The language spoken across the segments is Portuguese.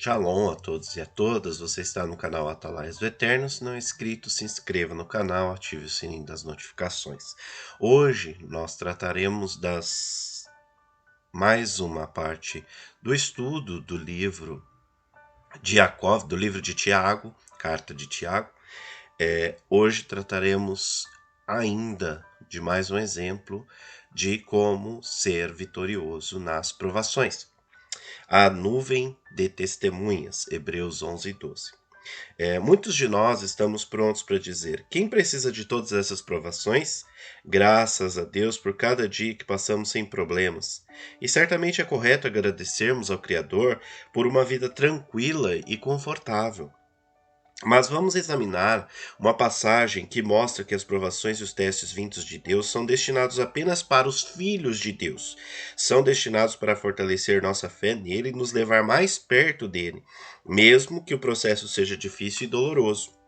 Shalom a todos e a todas, você está no canal Atalaias do Eterno. Se não é inscrito, se inscreva no canal, ative o sininho das notificações. Hoje nós trataremos mais uma parte do estudo do livro de Jacó, do livro de Tiago, carta de Tiago. Hoje trataremos ainda de mais um exemplo de como ser vitorioso nas provações. A nuvem de testemunhas, Hebreus 11:12. Muitos de nós estamos prontos para dizer: quem precisa de todas essas provações? Graças a Deus por cada dia que passamos sem problemas. E certamente é correto agradecermos ao Criador por uma vida tranquila e confortável. Mas vamos examinar uma passagem que mostra que as provações e os testes vindos de Deus são destinados apenas para os filhos de Deus. São destinados para fortalecer nossa fé nele e nos levar mais perto dele, mesmo que o processo seja difícil e doloroso.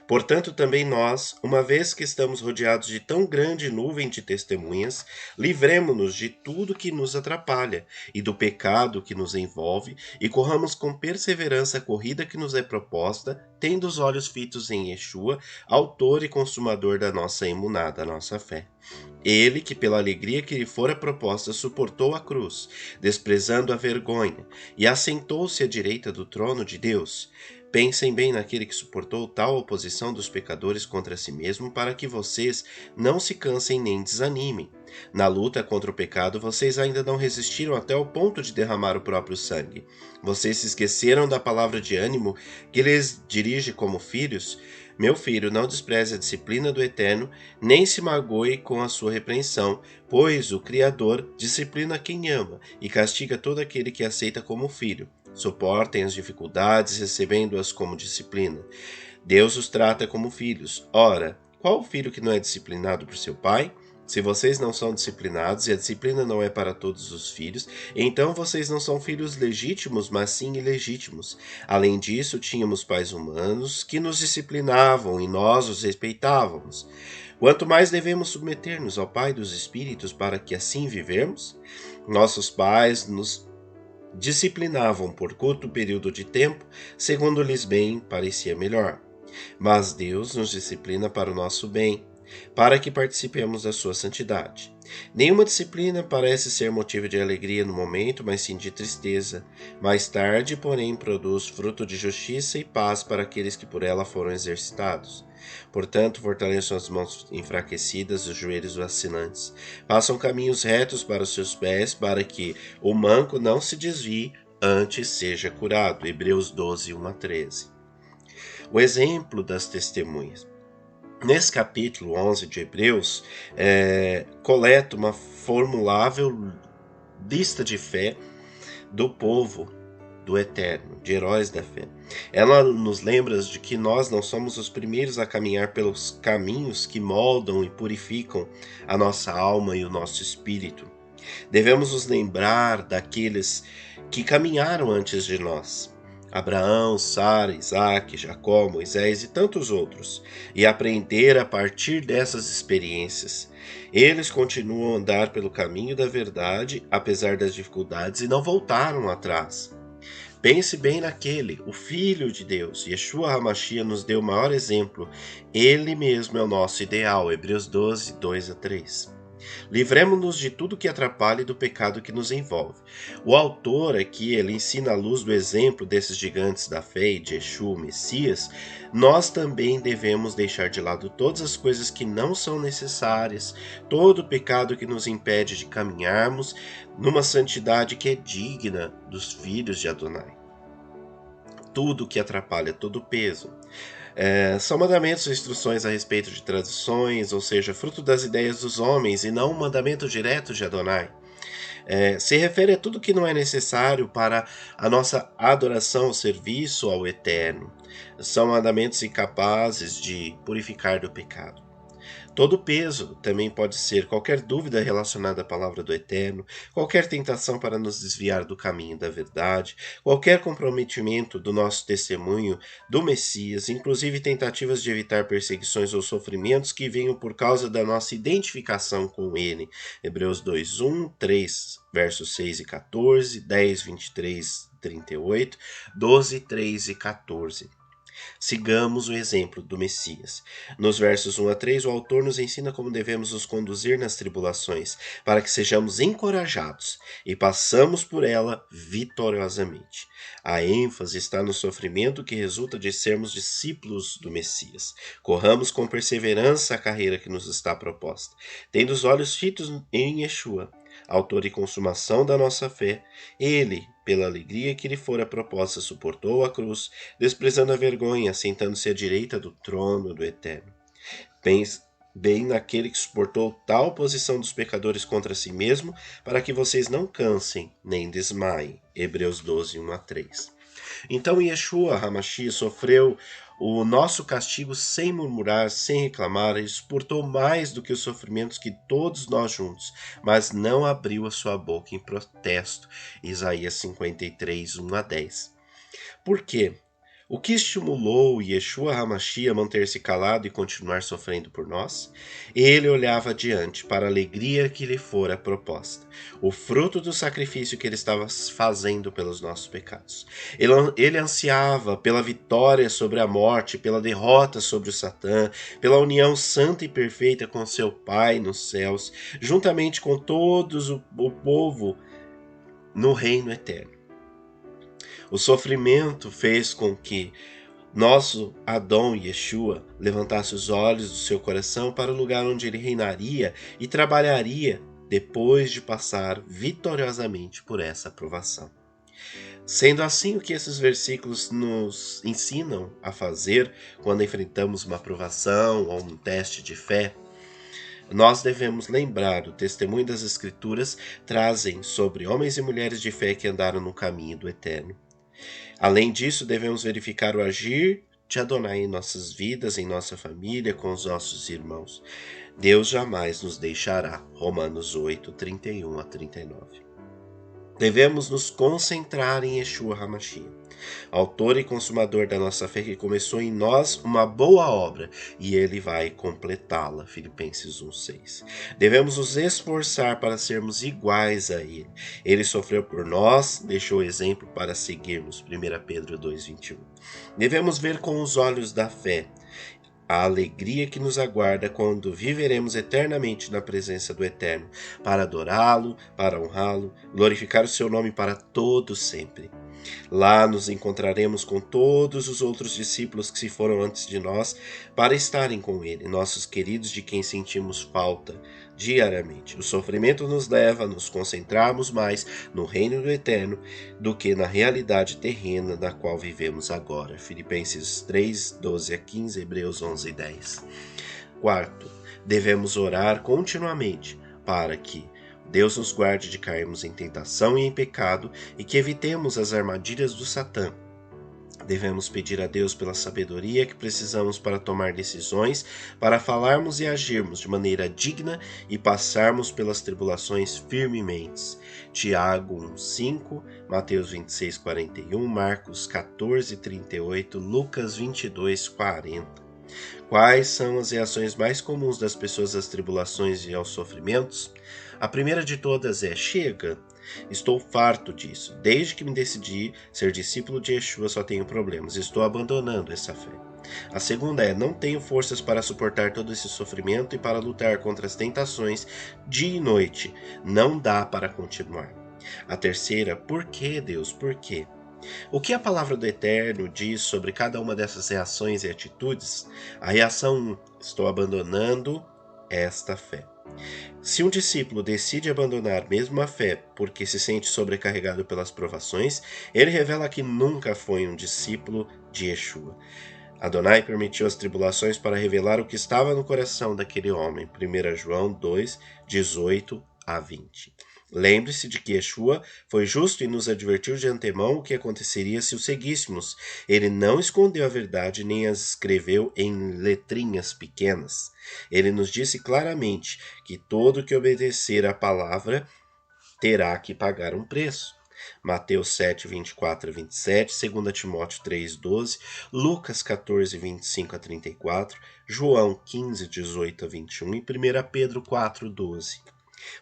Portanto, também nós, uma vez que estamos rodeados de tão grande nuvem de testemunhas, livremo-nos de tudo que nos atrapalha e do pecado que nos envolve, e corramos com perseverança a corrida que nos é proposta, tendo os olhos fitos em Yeshua, autor e consumador da nossa emuná, da nossa fé. Ele que, pela alegria que lhe fora proposta, suportou a cruz, desprezando a vergonha, e assentou-se à direita do trono de Deus. Pensem bem naquele que suportou tal oposição dos pecadores contra si mesmo, para que vocês não se cansem nem desanimem. Na luta contra o pecado, vocês ainda não resistiram até o ponto de derramar o próprio sangue. Vocês se esqueceram da palavra de ânimo que lhes dirige como filhos? Meu filho, não despreze a disciplina do Eterno, nem se magoe com a sua repreensão, pois o Criador disciplina quem ama e castiga todo aquele que aceita como filho. Suportem as dificuldades, recebendo-as como disciplina. Deus os trata como filhos. Ora, qual o filho que não é disciplinado por seu pai? Se vocês não são disciplinados e a disciplina não é para todos os filhos, então vocês não são filhos legítimos, mas sim ilegítimos. Além disso, tínhamos pais humanos que nos disciplinavam e nós os respeitávamos. Quanto mais devemos submeter-nos ao Pai dos Espíritos para que assim vivemos? Nossos pais nos disciplinavam por curto período de tempo, segundo lhes bem parecia melhor. Mas Deus nos disciplina para o nosso bem, para que participemos da sua santidade. Nenhuma disciplina parece ser motivo de alegria no momento, mas sim de tristeza. Mais tarde, porém, produz fruto de justiça e paz para aqueles que por ela foram exercitados. Portanto, fortaleçam as mãos enfraquecidas e os joelhos vacilantes. Façam caminhos retos para os seus pés, para que o manco não se desvie, antes seja curado. Hebreus 12, 1-13. O exemplo das testemunhas. Nesse capítulo 11 de Hebreus, coleta uma formulável lista de fé do povo do Eterno, de heróis da fé. Ela nos lembra de que nós não somos os primeiros a caminhar pelos caminhos que moldam e purificam a nossa alma e o nosso espírito. Devemos nos lembrar daqueles que caminharam antes de nós. Abraão, Sara, Isaac, Jacó, Moisés e tantos outros, e aprender a partir dessas experiências. Eles continuam a andar pelo caminho da verdade, apesar das dificuldades, e não voltaram atrás. Pense bem naquele, o Filho de Deus, Yeshua HaMashiach nos deu o maior exemplo. Ele mesmo é o nosso ideal, Hebreus 12, 2-3. Livremo-nos de tudo que atrapalha e do pecado que nos envolve. O autor aqui, ele ensina à luz do exemplo desses gigantes da fé e de Yeshua, o Messias, nós também devemos deixar de lado todas as coisas que não são necessárias, todo o pecado que nos impede de caminharmos numa santidade que é digna dos filhos de Adonai. Tudo que atrapalha, todo o peso. São mandamentos e instruções a respeito de tradições, ou seja, fruto das ideias dos homens e não um mandamento direto de Adonai. Se refere a tudo que não é necessário para a nossa adoração, serviço ao Eterno. São mandamentos incapazes de purificar do pecado. Todo peso também pode ser qualquer dúvida relacionada à palavra do Eterno, qualquer tentação para nos desviar do caminho da verdade, qualquer comprometimento do nosso testemunho do Messias, inclusive tentativas de evitar perseguições ou sofrimentos que venham por causa da nossa identificação com Ele. Hebreus 2:1, 3, versos 6 e 14, 10, 23, 38, 12, 3 e 14. Sigamos o exemplo do Messias. Nos versos 1 a 3, o autor nos ensina como devemos nos conduzir nas tribulações, para que sejamos encorajados e passamos por ela vitoriosamente. A ênfase está no sofrimento que resulta de sermos discípulos do Messias. Corramos com perseverança a carreira que nos está proposta, tendo os olhos fitos em Yeshua, autor e consumação da nossa fé. Ele, pela alegria que lhe fora proposta, suportou a cruz, desprezando a vergonha, sentando-se à direita do trono do Eterno. Bem naquele que suportou tal posição dos pecadores contra si mesmo, para que vocês não cansem nem desmaiem. Hebreus 12, 1 a 3. Então Yeshua HaMashiach sofreu o nosso castigo sem murmurar, sem reclamar. Ele suportou mais do que os sofrimentos que todos nós juntos, mas não abriu a sua boca em protesto. Isaías 53, 1 a 10. Por quê? O que estimulou Yeshua HaMashiach a manter-se calado e continuar sofrendo por nós? Ele olhava adiante para a alegria que lhe fora proposta, o fruto do sacrifício que ele estava fazendo pelos nossos pecados. Ele ansiava pela vitória sobre a morte, pela derrota sobre o Satã, pela união santa e perfeita com seu Pai nos céus, juntamente com todos o povo no reino eterno. O sofrimento fez com que nosso Adão Yeshua levantasse os olhos do seu coração para o lugar onde ele reinaria e trabalharia depois de passar vitoriosamente por essa provação. Sendo assim, o que esses versículos nos ensinam a fazer quando enfrentamos uma provação ou um teste de fé? Nós devemos lembrar, o testemunho das Escrituras trazem sobre homens e mulheres de fé que andaram no caminho do Eterno. Além disso, devemos verificar o agir de Adonai em nossas vidas, em nossa família, com os nossos irmãos. Deus jamais nos deixará. Romanos 8, 31 a 39. Devemos nos concentrar em Yeshua HaMashiach, autor e consumador da nossa fé, que começou em nós uma boa obra e ele vai completá-la. Filipenses 1:6. Devemos nos esforçar para sermos iguais a ele. Ele sofreu por nós, deixou exemplo para seguirmos. 1 Pedro 2:21. Devemos ver com os olhos da fé a alegria que nos aguarda quando viveremos eternamente na presença do Eterno, para adorá-lo, para honrá-lo, glorificar o seu nome para todo sempre. Lá nos encontraremos com todos os outros discípulos que se foram antes de nós para estarem com ele, nossos queridos de quem sentimos falta diariamente. O sofrimento nos leva a nos concentrarmos mais no reino do Eterno do que na realidade terrena na qual vivemos agora. Filipenses 3, 12 a 15, Hebreus 11, 10. Quarto, devemos orar continuamente para que Deus nos guarde de cairmos em tentação e em pecado e que evitemos as armadilhas do Satã. Devemos pedir a Deus pela sabedoria que precisamos para tomar decisões, para falarmos e agirmos de maneira digna e passarmos pelas tribulações firmemente. Tiago 1:5, Mateus 26:41, Marcos 14:38, Lucas 22:40. Quais são as reações mais comuns das pessoas às tribulações e aos sofrimentos? A primeira de todas é: chega, estou farto disso. Desde que me decidi ser discípulo de Yeshua só tenho problemas, estou abandonando essa fé. A segunda é: não tenho forças para suportar todo esse sofrimento e para lutar contra as tentações dia e noite. Não dá para continuar. A terceira: por que, Deus, por quê? O que a palavra do Eterno diz sobre cada uma dessas reações e atitudes? A reação 1: estou abandonando esta fé. Se um discípulo decide abandonar mesmo a fé porque se sente sobrecarregado pelas provações, ele revela que nunca foi um discípulo de Yeshua. Adonai permitiu as tribulações para revelar o que estava no coração daquele homem. 1 João 2, 18 a 20. Lembre-se de que Yeshua foi justo e nos advertiu de antemão o que aconteceria se o seguíssemos. Ele não escondeu a verdade nem as escreveu em letrinhas pequenas. Ele nos disse claramente que todo que obedecer à palavra terá que pagar um preço. Mateus 7, 24 a 27, 2 Timóteo 3, 12, Lucas 14, 25 a 34, João 15, 18 a 21 e 1 Pedro 4, 12.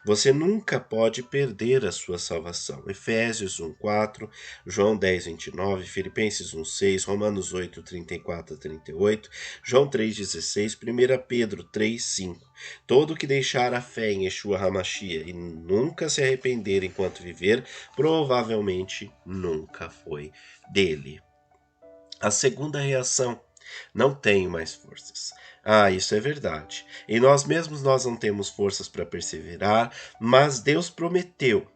Você nunca pode perder a sua salvação. Efésios 1:4, João 10:29, Filipenses 1:6, Romanos 8:34 a 38, João 3:16, 1 Pedro 3:5. Todo que deixar a fé em Yeshua HaMashiach e nunca se arrepender enquanto viver, provavelmente nunca foi dele. A segunda reação: não tenho mais forças. Isso é verdade. Em nós mesmos nós não temos forças para perseverar, mas Deus prometeu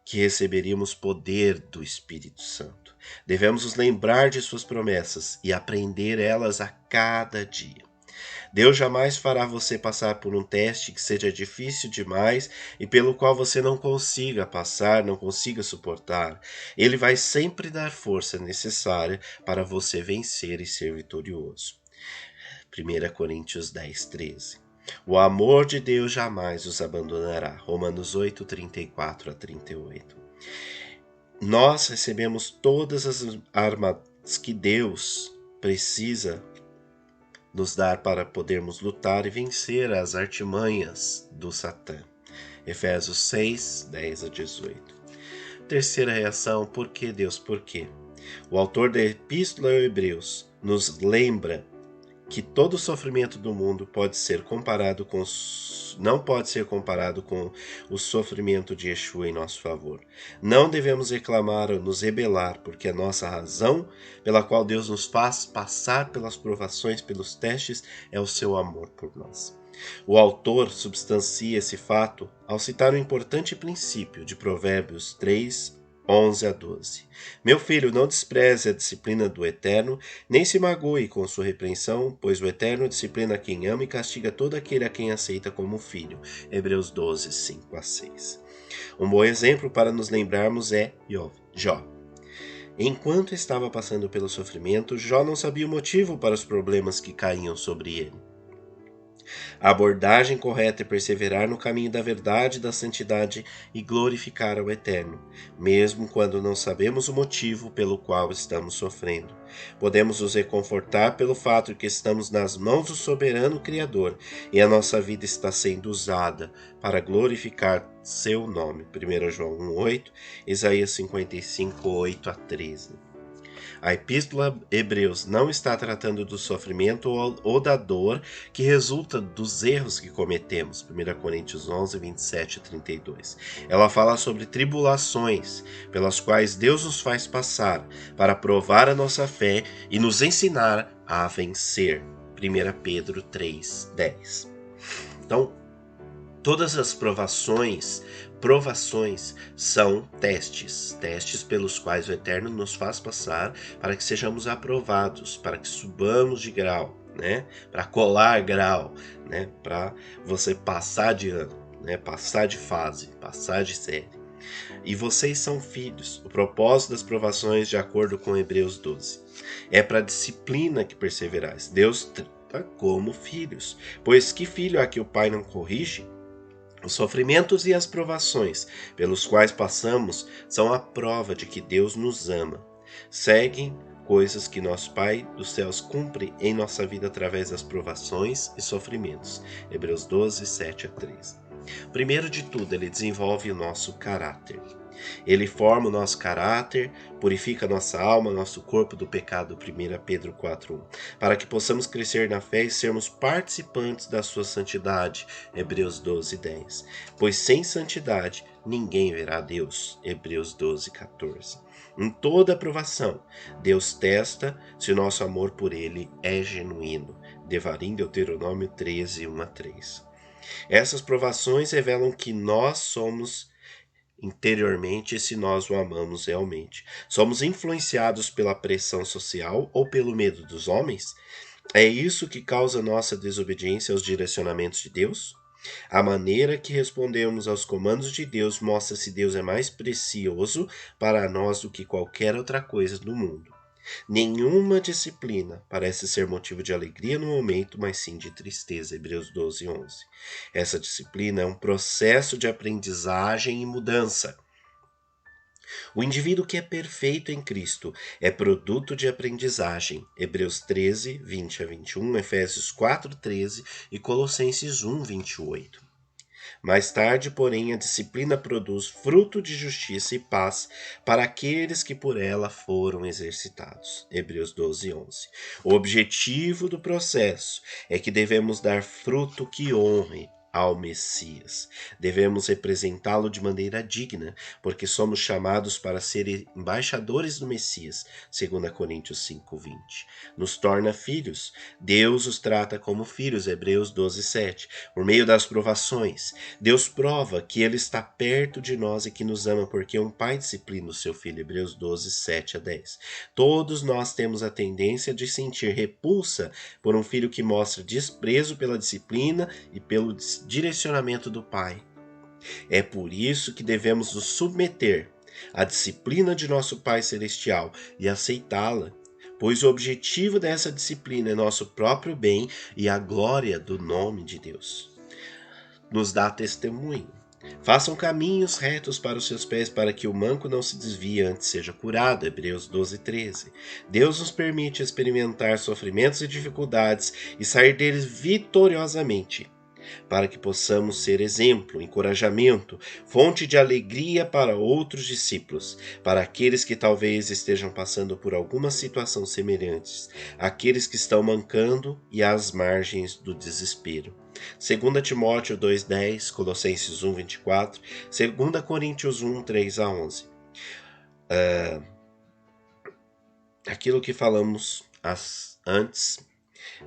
que receberíamos poder do Espírito Santo. Devemos nos lembrar de suas promessas e aprender elas a cada dia. Deus jamais fará você passar por um teste que seja difícil demais e pelo qual você não consiga passar, não consiga suportar. Ele vai sempre dar força necessária para você vencer e ser vitorioso. 1 Coríntios 10:13. O amor de Deus jamais os abandonará. Romanos 8:34 a 38. Nós recebemos todas as armas que Deus precisa nos dar para podermos lutar e vencer as artimanhas do Satã. Efésios 6, 10 a 18. Terceira reação: por que Deus? Por quê? O autor da Epístola aos Hebreus nos lembra que todo o sofrimento do mundo não pode ser comparado com o sofrimento de Yeshua em nosso favor. Não devemos reclamar ou nos rebelar, porque a nossa razão pela qual Deus nos faz passar pelas provações, pelos testes, é o seu amor por nós. O autor substancia esse fato ao citar um importante princípio de Provérbios 3, 11 a 12. Meu filho, não despreze a disciplina do Eterno, nem se magoe com sua repreensão, pois o Eterno disciplina quem ama e castiga todo aquele a quem aceita como filho. Hebreus 12, 5 a 6. Um bom exemplo para nos lembrarmos é Jó. Enquanto estava passando pelo sofrimento, Jó não sabia o motivo para os problemas que caíam sobre ele. A abordagem correta é perseverar no caminho da verdade, da santidade e glorificar ao Eterno, mesmo quando não sabemos o motivo pelo qual estamos sofrendo. Podemos nos reconfortar pelo fato de que estamos nas mãos do soberano Criador e a nossa vida está sendo usada para glorificar seu nome. 1 João 1:8, Isaías 55, 8 a 13. A Epístola Hebreus não está tratando do sofrimento ou da dor que resulta dos erros que cometemos. 1 Coríntios 11, 27 a 32. Ela fala sobre tribulações pelas quais Deus nos faz passar para provar a nossa fé e nos ensinar a vencer. 1 Pedro 3, 10. Então, todas as provações são testes pelos quais o Eterno nos faz passar para que sejamos aprovados, para que subamos de grau, para colar grau, para você passar de ano, passar de fase, passar de série. E vocês são filhos. O propósito das provações, de acordo com Hebreus 12, é para a disciplina que perseverais. Deus trata como filhos, pois que filho há que o pai não corrige? Os sofrimentos e as provações pelos quais passamos são a prova de que Deus nos ama. Seguem coisas que nosso Pai dos céus cumpre em nossa vida através das provações e sofrimentos. Hebreus 12, 7 a 13. Primeiro de tudo, ele desenvolve o nosso caráter. Ele forma o nosso caráter, purifica nossa alma, nosso corpo do pecado, 1 Pedro 4:1, para que possamos crescer na fé e sermos participantes da sua santidade, Hebreus 12:10. Pois sem santidade ninguém verá Deus, Hebreus 12:14. Em toda aprovação, Deus testa se o nosso amor por Ele é genuíno, Devarim, Deuteronômio 13, 1 a 3. Essas provações revelam que nós somos interiormente se nós o amamos realmente. Somos influenciados pela pressão social ou pelo medo dos homens? É isso que causa nossa desobediência aos direcionamentos de Deus? A maneira que respondemos aos comandos de Deus mostra se Deus é mais precioso para nós do que qualquer outra coisa do mundo. Nenhuma disciplina parece ser motivo de alegria no momento, mas sim de tristeza. Hebreus 12, 11. Essa disciplina é um processo de aprendizagem e mudança. O indivíduo que é perfeito em Cristo é produto de aprendizagem. Hebreus 13, 20 a 21, Efésios 4, 13 e Colossenses 1, 28. Mais tarde, porém, a disciplina produz fruto de justiça e paz para aqueles que por ela foram exercitados. Hebreus 12, 11. O objetivo do processo é que devemos dar fruto que honre ao Messias. Devemos representá-lo de maneira digna, porque somos chamados para ser embaixadores do Messias, 2 Coríntios 5:20. Nos torna filhos. Deus os trata como filhos, Hebreus 12:7. Por meio das provações, Deus prova que Ele está perto de nós e que nos ama, porque um pai disciplina o seu filho, Hebreus 12:7-10. Todos nós temos a tendência de sentir repulsa por um filho que mostra desprezo pela disciplina e pelo direcionamento do pai. É por isso que devemos nos submeter à disciplina de nosso Pai Celestial e aceitá-la, pois o objetivo dessa disciplina é nosso próprio bem e a glória do nome de Deus. Nos dá testemunho. Façam caminhos retos para os seus pés, para que o manco não se desvie antes seja curado. Hebreus 12:13. Deus nos permite experimentar sofrimentos e dificuldades e sair deles vitoriosamente, para que possamos ser exemplo, encorajamento, fonte de alegria para outros discípulos, para aqueles que talvez estejam passando por alguma situação semelhante, aqueles que estão mancando e às margens do desespero. 2 Timóteo 2:10, Colossenses 1:24, 2 Coríntios 1:3-11. Aquilo que falamos antes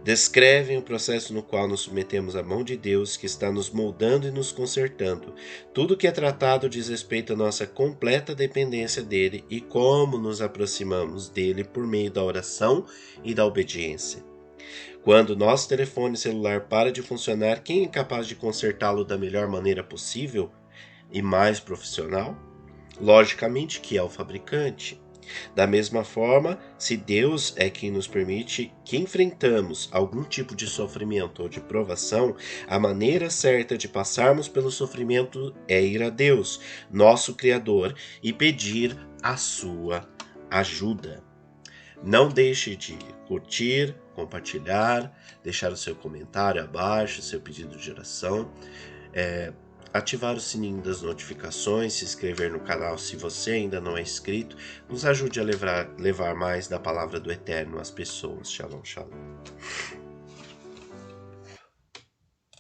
descrevem o processo no qual nos submetemos à mão de Deus, que está nos moldando e nos consertando. Tudo que é tratado diz respeito à nossa completa dependência dele e como nos aproximamos dele por meio da oração e da obediência. Quando nosso telefone celular para de funcionar, quem é capaz de consertá-lo da melhor maneira possível e mais profissional? Logicamente que é o fabricante. Da mesma forma, se Deus é quem nos permite que enfrentamos algum tipo de sofrimento ou de provação, a maneira certa de passarmos pelo sofrimento é ir a Deus, nosso Criador, e pedir a sua ajuda. Não deixe de curtir, compartilhar, deixar o seu comentário abaixo, seu pedido de oração, ativar o sininho das notificações, se inscrever no canal se você ainda não é inscrito, nos ajude a levar mais da palavra do Eterno às pessoas. Shalom, shalom.